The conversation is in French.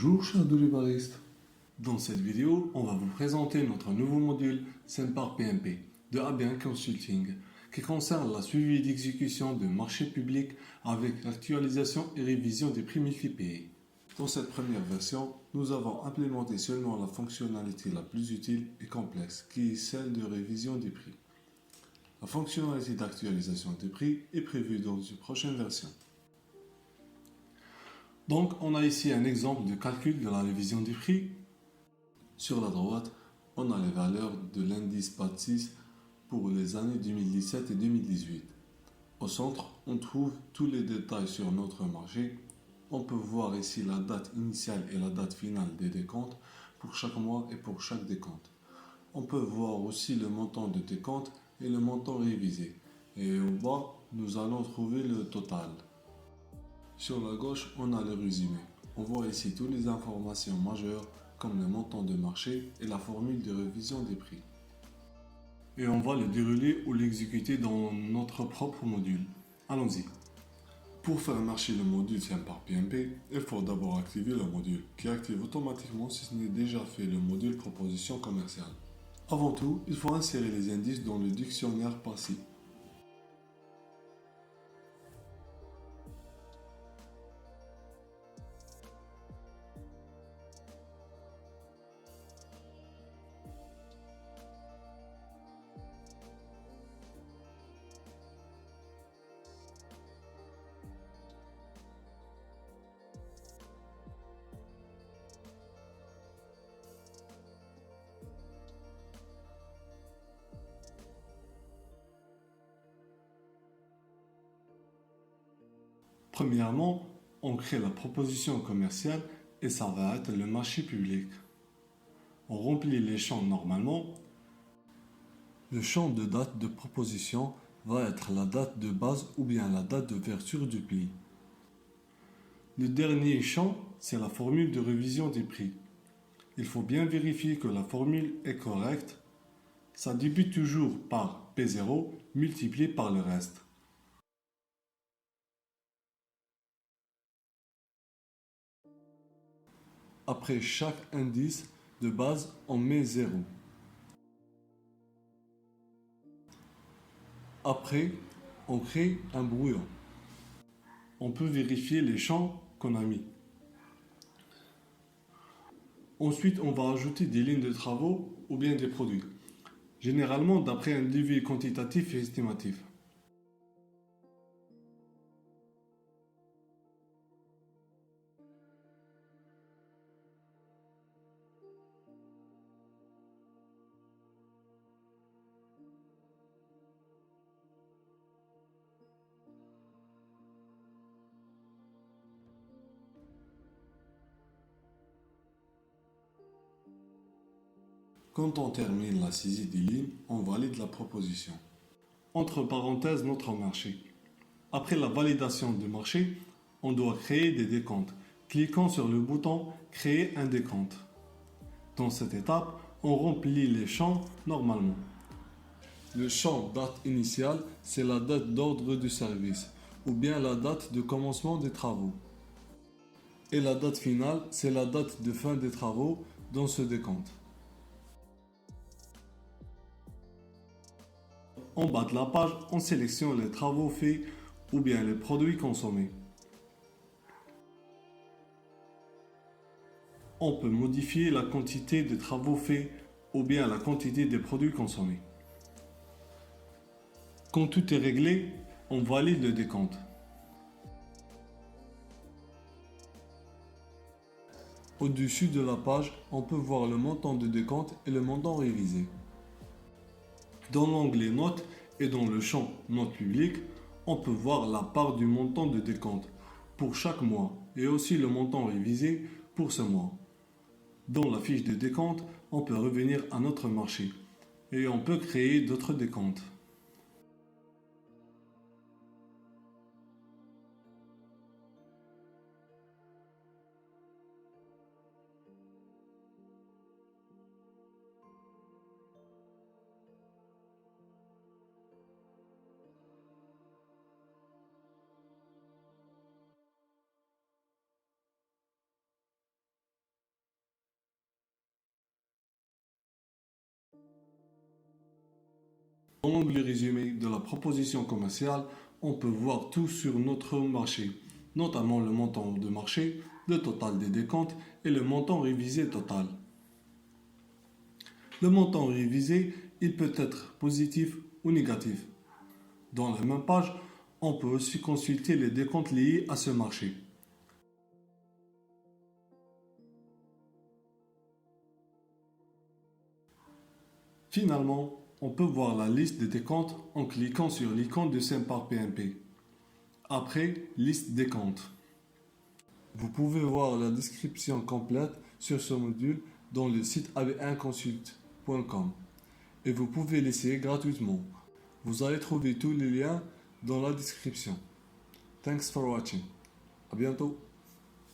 Bonjour chers deliveristes. Dans cette vidéo, on va vous présenter notre nouveau module Sempar PMP de ABN Consulting qui concerne la suivi d'exécution de marchés publics avec l'actualisation et révision des prix multi-pays. Dans cette première version, nous avons implémenté seulement la fonctionnalité la plus utile et complexe qui est celle de révision des prix. La fonctionnalité d'actualisation des prix est prévue dans une prochaine version. Donc, on a ici un exemple de calcul de la révision des prix. Sur la droite, on a les valeurs de l'indice PAT6 pour les années 2017 et 2018. Au centre, on trouve tous les détails sur notre marché. On peut voir ici la date initiale et la date finale des décomptes pour chaque mois et pour chaque décompte. On peut voir aussi le montant de décompte et le montant révisé. Et au bas, nous allons trouver le total. Sur la gauche, on a le résumé. On voit ici toutes les informations majeures comme le montant de marché et la formule de révision des prix. Et on va le dérouler ou l'exécuter dans notre propre module. Allons-y. Pour faire marcher le module Sempar PMP, il faut d'abord activer le module qui active automatiquement si ce n'est déjà fait le module proposition commerciale. Avant tout, il faut insérer les indices dans le dictionnaire PASI. Premièrement, on crée la proposition commerciale et ça va être le marché public. On remplit les champs normalement. Le champ de date de proposition va être la date de base ou bien la date d'ouverture du pli. Le dernier champ, c'est la formule de révision des prix. Il faut bien vérifier que la formule est correcte. Ça débute toujours par P0 multiplié par le reste. Après chaque indice de base, on met 0. Après, on crée un brouillon. On peut vérifier les champs qu'on a mis. Ensuite, on va ajouter des lignes de travaux ou bien des produits. Généralement d'après un devis quantitatif et estimatif. Quand on termine la saisie des lignes, on valide la proposition. Entre parenthèses, notre marché. Après la validation du marché, on doit créer des décomptes. Cliquons sur le bouton Créer un décompte. Dans cette étape, on remplit les champs normalement. Le champ date initiale, c'est la date d'ordre du service ou bien la date de commencement des travaux. Et la date finale, c'est la date de fin des travaux dans ce décompte. En bas de la page, on sélectionne les travaux faits ou bien les produits consommés. On peut modifier la quantité de travaux faits ou bien la quantité des produits consommés. Quand tout est réglé, on valide le décompte. Au-dessus de la page, on peut voir le montant de décompte et le montant révisé. Dans l'onglet Notes et dans le champ Notes publiques, on peut voir la part du montant de décompte pour chaque mois et aussi le montant révisé pour ce mois. Dans la fiche de décompte, on peut revenir à notre marché et on peut créer d'autres décomptes. Dans l'onglet résumé de la proposition commerciale, on peut voir tout sur notre marché, notamment le montant de marché, le total des décomptes et le montant révisé total. Le montant révisé, il peut être positif ou négatif. Dans la même page, on peut aussi consulter les décomptes liés à ce marché. Finalement, on peut voir la liste des décomptes en cliquant sur l'icône de Sempar PMP. Après, liste des comptes. Vous pouvez voir la description complète sur ce module dans le site ab1consult.com et vous pouvez l'essayer gratuitement. Vous allez trouver tous les liens dans la description. Thanks for watching. À bientôt.